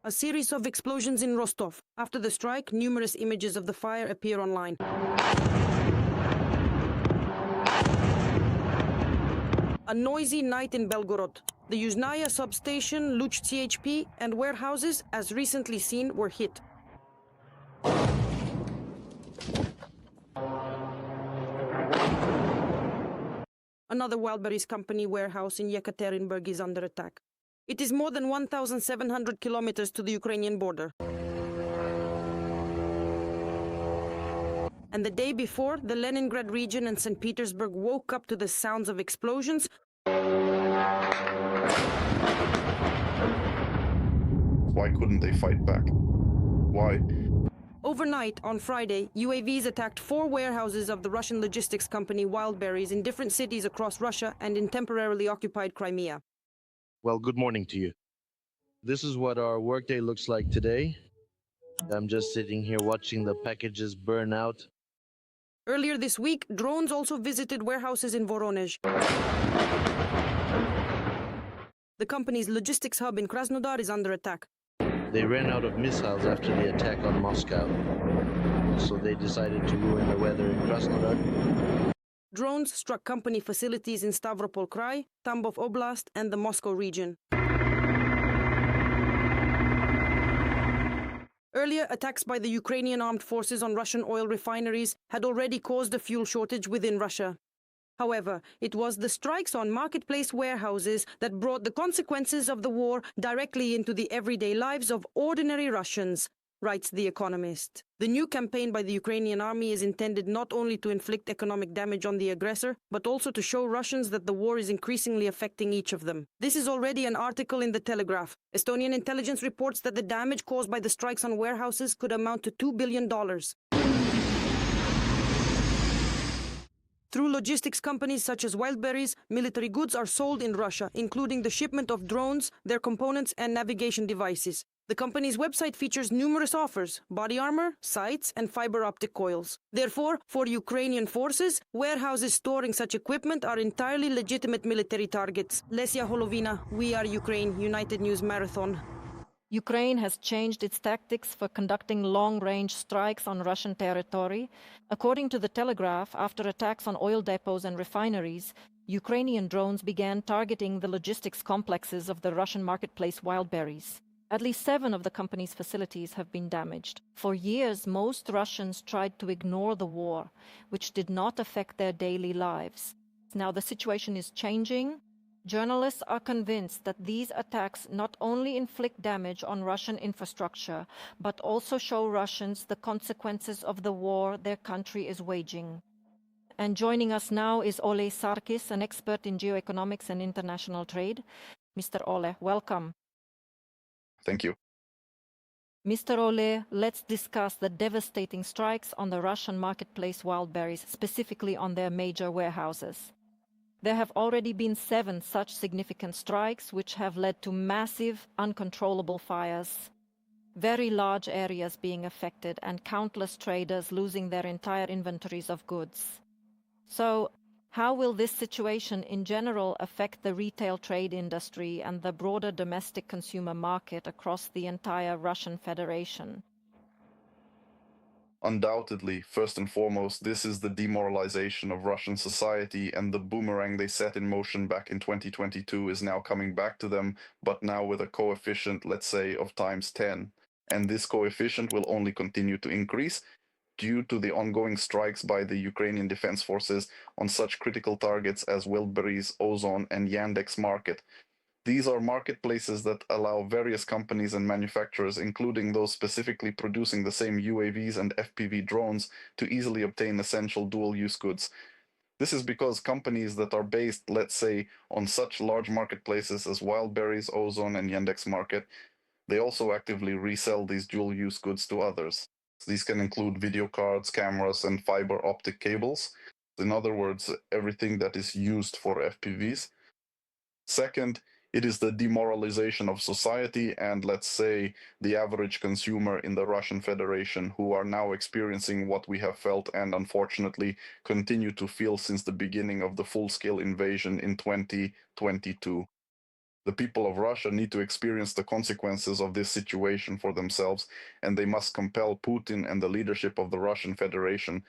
A series of explosions in Rostov. After the strike, numerous images of the fire appear online. A noisy night in Belgorod. The Yuzhnaya substation, Luch CHP, and warehouses, as recently seen, were hit. Another Wildberries company warehouse in Yekaterinburg is under attack. It is more than 1,700 kilometers to the Ukrainian border. And the day before, the Leningrad region and St. Petersburg woke up to the sounds of explosions. Why couldn't they fight back? Why? Overnight, on Friday, UAVs attacked 4 warehouses of the Russian logistics company Wildberries in different cities across Russia and in temporarily occupied Crimea. Well, good morning to you. This is what our workday looks like today. I'm just sitting here watching the packages burn out. Earlier this week, drones also visited warehouses in Voronezh. The company's logistics hub in Krasnodar is under attack. They ran out of missiles after the attack on Moscow, so they decided to ruin the weather in Krasnodar. Drones struck company facilities in Stavropol Krai, Tambov Oblast, and the Moscow region. Earlier, attacks by the Ukrainian armed forces on Russian oil refineries had already caused a fuel shortage within Russia. However, it was the strikes on marketplace warehouses that brought the consequences of the war directly into the everyday lives of ordinary Russians, writes The Economist. The new campaign by the Ukrainian army is intended not only to inflict economic damage on the aggressor, but also to show Russians that the war is increasingly affecting each of them. This is already an article in The Telegraph. Estonian intelligence reports that the damage caused by the strikes on warehouses could amount to $2 billion. Through logistics companies such as Wildberries, military goods are sold in Russia, including the shipment of drones, their components, and navigation devices. The company's website features numerous offers: body armor, sights, and fiber-optic coils. Therefore, for Ukrainian forces, warehouses storing such equipment are entirely legitimate military targets. Lesia Holovina, We Are Ukraine, United News Marathon. Ukraine has changed its tactics for conducting long-range strikes on Russian territory. According to The Telegraph, after attacks on oil depots and refineries, Ukrainian drones began targeting the logistics complexes of the Russian marketplace Wildberries. At least 7 of the company's facilities have been damaged. For years, most Russians tried to ignore the war, which did not affect their daily lives. Now the situation is changing. Journalists are convinced that these attacks not only inflict damage on Russian infrastructure, but also show Russians the consequences of the war their country is waging. And joining us now is Ole Sarkis, an expert in geoeconomics and international trade. Mr. Ole, welcome. Thank you. Mr. Ole, let's discuss the devastating strikes on the Russian marketplace Wildberries, specifically on their major warehouses. There have already been 7 such significant strikes, which have led to massive, uncontrollable fires, very large areas being affected, and countless traders losing their entire inventories of goods. So, how will this situation in general affect the retail trade industry and the broader domestic consumer market across the entire Russian Federation? Undoubtedly, first and foremost, this is the demoralization of Russian society, and the boomerang they set in motion back in 2022 is now coming back to them, but now with a coefficient, let's say, of times 10. And this coefficient will only continue to increase due to the ongoing strikes by the Ukrainian defense forces on such critical targets as Wildberries, Ozon, and Yandex Market. These are marketplaces that allow various companies and manufacturers, including those specifically producing the same UAVs and FPV drones, to easily obtain essential dual-use goods. This is because companies that are based, let's say, on such large marketplaces as Wildberries, Ozon, and Yandex Market, they also actively resell these dual-use goods to others. These can include video cards, cameras, and fiber-optic cables. In other words, everything that is used for FPVs. Second, it is the demoralization of society and, let's say, the average consumer in the Russian Federation, who are now experiencing what we have felt and unfortunately continue to feel since the beginning of the full-scale invasion in 2022. The people of Russia need to experience the consequences of this situation for themselves, and they must compel Putin and the leadership of the Russian Federation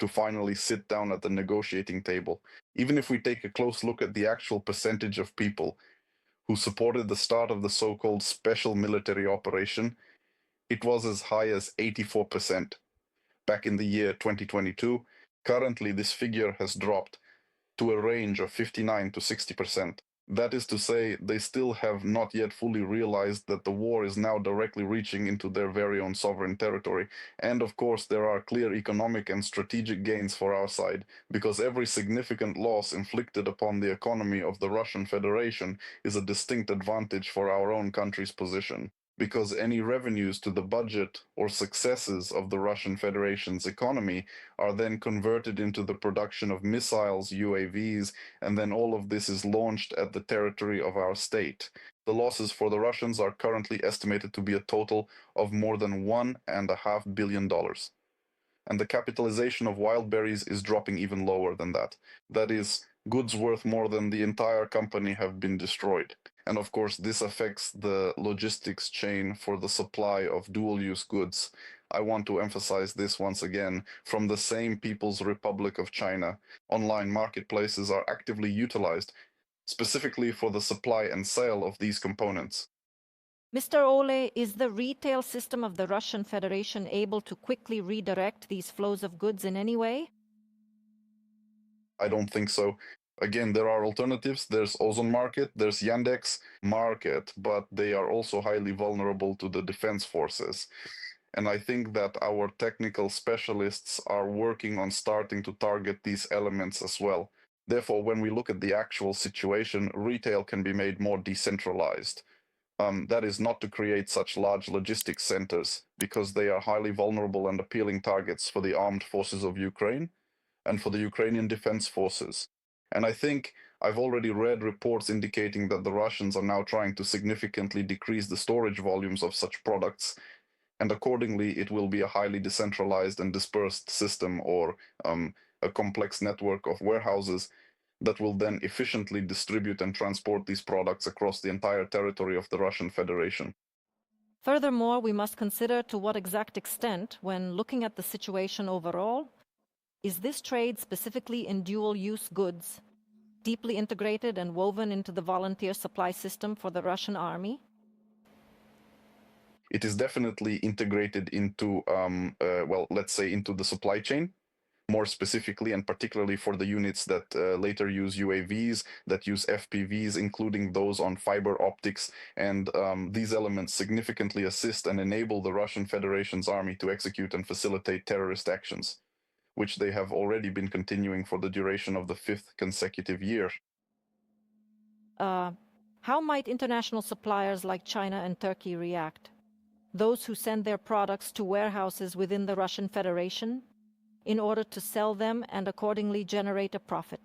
to finally sit down at the negotiating table. Even if we take a close look at the actual percentage of people who supported the start of the so-called special military operation, it was as high as 84% back in the year 2022. Currently, this figure has dropped to a range of 59 to 60%. That is to say, they still have not yet fully realized that the war is now directly reaching into their very own sovereign territory. And of course, there are clear economic and strategic gains for our side, because every significant loss inflicted upon the economy of the Russian Federation is a distinct advantage for our own country's position. Because any revenues to the budget or successes of the Russian Federation's economy are then converted into the production of missiles, UAVs, and then all of this is launched at the territory of our state. The losses for the Russians are currently estimated to be a total of more than $1.5 billion. And the capitalization of Wildberries is dropping even lower than that. That is, goods worth more than the entire company have been destroyed. And of course, this affects the logistics chain for the supply of dual-use goods. I want to emphasize this once again. From the same People's Republic of China, online marketplaces are actively utilized, specifically for the supply and sale of these components. Mr. Ole, is the retail system of the Russian Federation able to quickly redirect these flows of goods in any way? I don't think so. Again, there are alternatives. There's Ozon Market, there's Yandex Market, but they are also highly vulnerable to the defense forces. And I think that our technical specialists are working on starting to target these elements as well. Therefore, when we look at the actual situation, retail can be made more decentralized. That is not to create such large logistics centers, because they are highly vulnerable and appealing targets for the armed forces of Ukraine and for the Ukrainian defense forces. And I think I've already read reports indicating that the Russians are now trying to significantly decrease the storage volumes of such products, and accordingly it will be a highly decentralized and dispersed system, or a complex network of warehouses that will then efficiently distribute and transport these products across the entire territory of the Russian Federation. Furthermore, we must consider to what exact extent, when looking at the situation overall, is this trade specifically in dual-use goods deeply integrated and woven into the volunteer supply system for the Russian army? It is definitely integrated into, well, let's say into the supply chain, more specifically and particularly for the units that later use UAVs, that use FPVs, including those on fiber optics. And these elements significantly assist and enable the Russian Federation's army to execute and facilitate terrorist actions, which they have already been continuing for the duration of the 5th consecutive year. How might international suppliers like China and Turkey react? Those who send their products to warehouses within the Russian Federation in order to sell them and accordingly generate a profit?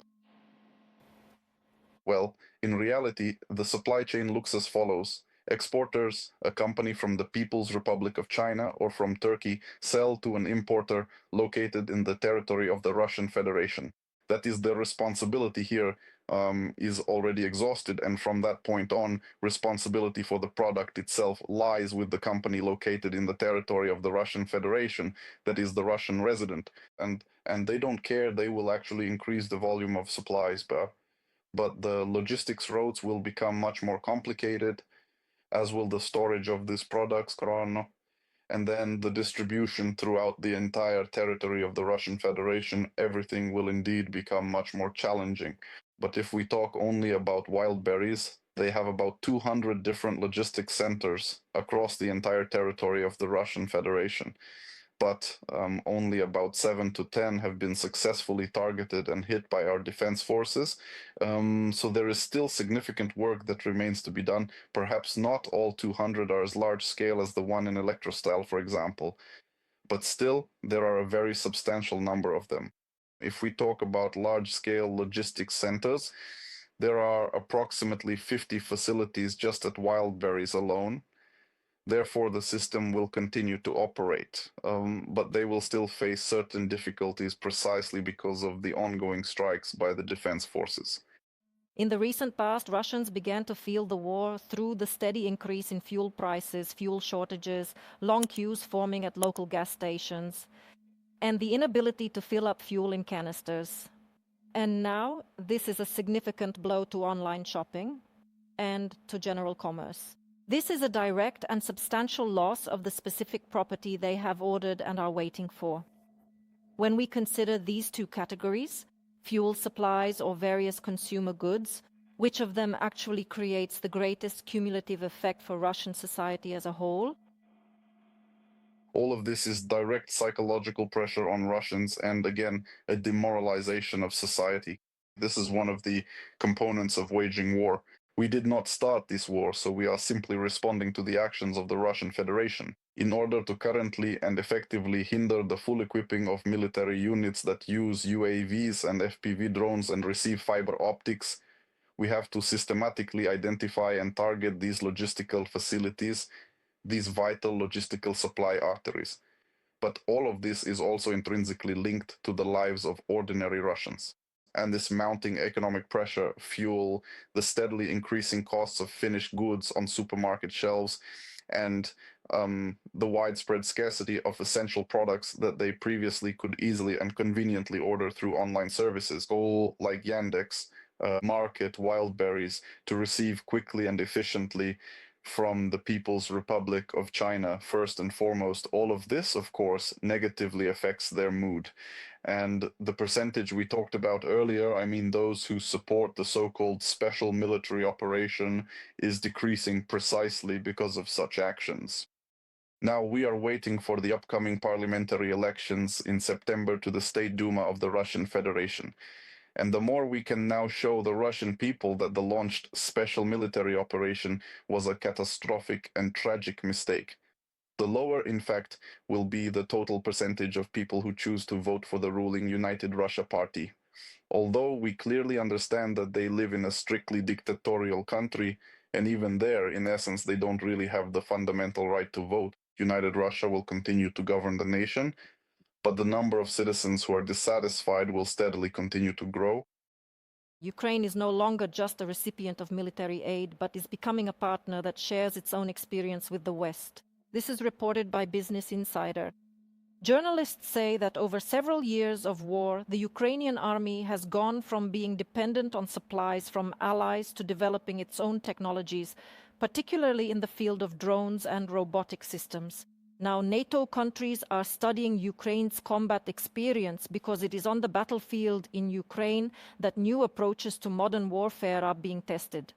Well, in reality, the supply chain looks as follows. Exporters, a company from the People's Republic of China or from Turkey, sell to an importer located in the territory of the Russian Federation. That is, their responsibility here is already exhausted, and from that point on, responsibility for the product itself lies with the company located in the territory of the Russian Federation, that is the Russian resident. And they don't care, they will actually increase the volume of supplies, but the logistics routes will become much more complicated, as will the storage of these products, and then the distribution throughout the entire territory of the Russian Federation. Everything will indeed become much more challenging. But if we talk only about Wildberries, they have about 200 different logistics centers across the entire territory of the Russian Federation. But only about 7 to 10 have been successfully targeted and hit by our defense forces. So there is still significant work that remains to be done. Perhaps not all 200 are as large scale as the one in Electrostyle, for example, but still there are a very substantial number of them. If we talk about large-scale logistics centers, there are approximately 50 facilities just at Wildberries alone. Therefore, the system will continue to operate, but they will still face certain difficulties precisely because of the ongoing strikes by the defense forces. In the recent past, Russians began to feel the war through the steady increase in fuel prices, fuel shortages, long queues forming at local gas stations, and the inability to fill up fuel in canisters. And now, this is a significant blow to online shopping and to general commerce. This is a direct and substantial loss of the specific property they have ordered and are waiting for. When we consider these two categories, fuel supplies or various consumer goods, which of them actually creates the greatest cumulative effect for Russian society as a whole? All of this is direct psychological pressure on Russians and, again, a demoralization of society. This is one of the components of waging war. We did not start this war, so we are simply responding to the actions of the Russian Federation. In order to currently and effectively hinder the full equipping of military units that use UAVs and FPV drones and receive fiber optics, we have to systematically identify and target these logistical facilities, these vital logistical supply arteries. But all of this is also intrinsically linked to the lives of ordinary Russians. And this mounting economic pressure fuel the steadily increasing costs of finished goods on supermarket shelves and the widespread scarcity of essential products that they previously could easily and conveniently order through online services, all like Yandex, Market, Wildberries, to receive quickly and efficiently from the People's Republic of China, first and foremost. All of this, of course, negatively affects their mood. And the percentage we talked about earlier, I mean those who support the so-called special military operation, is decreasing precisely because of such actions. Now we are waiting for the upcoming parliamentary elections in September to the State Duma of the Russian Federation. And the more we can now show the Russian people that the launched special military operation was a catastrophic and tragic mistake, the lower, in fact, will be the total percentage of people who choose to vote for the ruling United Russia Party. Although we clearly understand that they live in a strictly dictatorial country, and even there, in essence, they don't really have the fundamental right to vote, United Russia will continue to govern the nation, but the number of citizens who are dissatisfied will steadily continue to grow. Ukraine is no longer just a recipient of military aid, but is becoming a partner that shares its own experience with the West. This is reported by Business Insider. Journalists say that over several years of war, the Ukrainian army has gone from being dependent on supplies from allies to developing its own technologies, particularly in the field of drones and robotic systems. Now, NATO countries are studying Ukraine's combat experience because it is on the battlefield in Ukraine that new approaches to modern warfare are being tested.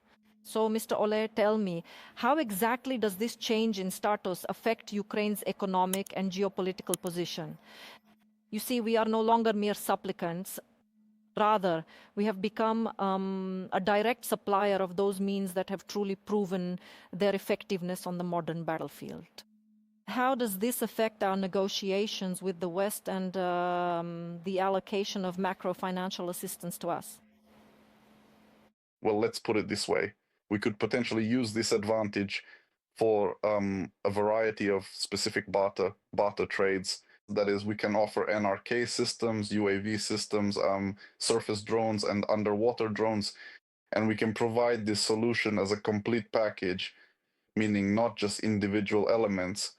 So, Mr. Oler, tell me, how exactly does this change in status affect Ukraine's economic and geopolitical position? You see, we are no longer mere supplicants. Rather, we have become a direct supplier of those means that have truly proven their effectiveness on the modern battlefield. How does this affect our negotiations with the West and the allocation of macro-financial assistance to us? Well, let's put it this way. We could potentially use this advantage for a variety of specific barter trades. That is, we can offer NRK systems, UAV systems, surface drones, and underwater drones, and we can provide this solution as a complete package, meaning not just individual elements,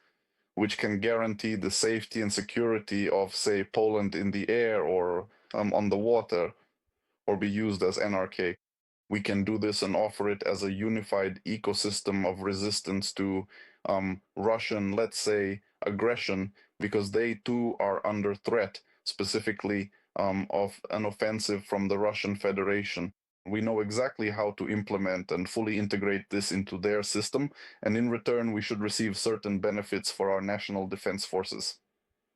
which can guarantee the safety and security of, say, Poland in the air or on the water, or be used as NRK. We can do this and offer it as a unified ecosystem of resistance to Russian, let's say, aggression, because they too are under threat, specifically of an offensive from the Russian Federation. We know exactly how to implement and fully integrate this into their system, and in return, we should receive certain benefits for our national defense forces.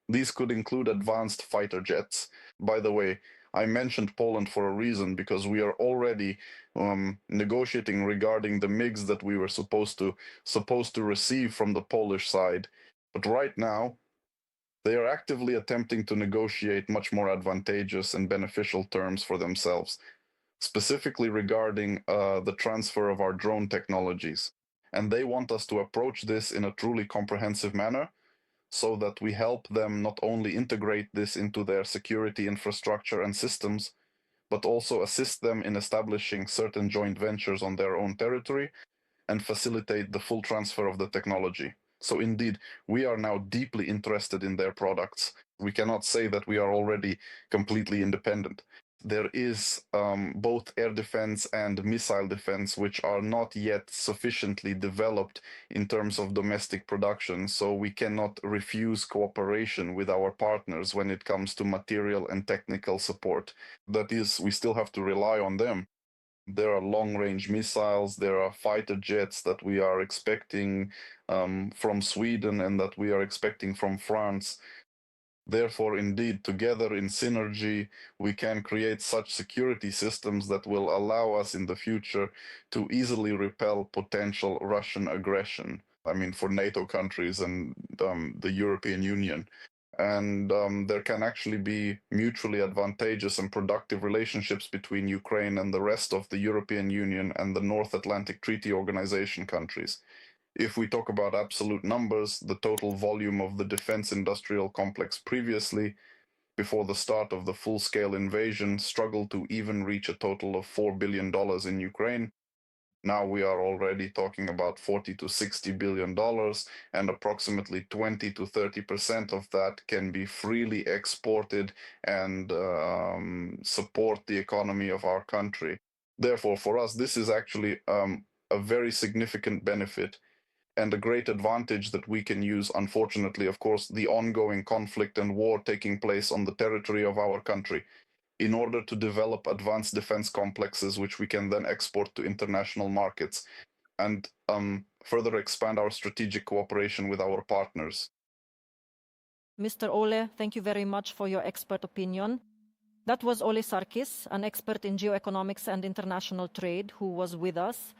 These could include advanced fighter jets. By the way, I mentioned Poland for a reason, because we are already negotiating regarding the MiGs that we were supposed to receive from the Polish side. But right now, they are actively attempting to negotiate much more advantageous and beneficial terms for themselves, specifically regarding the transfer of our drone technologies. And they want us to approach this in a truly comprehensive manner, so that we help them not only integrate this into their security infrastructure and systems, but also assist them in establishing certain joint ventures on their own territory and facilitate the full transfer of the technology. So indeed, we are now deeply interested in their products. We cannot say that we are already completely independent. There is both air defense and missile defense, which are not yet sufficiently developed in terms of domestic production. So we cannot refuse cooperation with our partners when it comes to material and technical support. That is, we still have to rely on them. There are long-range missiles, there are fighter jets that we are expecting from Sweden and that we are expecting from France. Therefore, indeed, together in synergy, we can create such security systems that will allow us in the future to easily repel potential Russian aggression. I mean, for NATO countries and the European Union. And there can actually be mutually advantageous and productive relationships between Ukraine and the rest of the European Union and the North Atlantic Treaty Organization countries. If we talk about absolute numbers, the total volume of the defense industrial complex previously, before the start of the full-scale invasion, struggled to even reach a total of $4 billion in Ukraine. Now we are already talking about $40 to $60 billion, and approximately 20 to 30% of that can be freely exported and support the economy of our country. Therefore, for us, this is actually a very significant benefit and a great advantage that we can use. Unfortunately, of course, the ongoing conflict and war taking place on the territory of our country, in order to develop advanced defense complexes, which we can then export to international markets and further expand our strategic cooperation with our partners. Mr. Ole, thank you very much for your expert opinion. That was Ole Sarkis, an expert in geoeconomics and international trade, who was with us.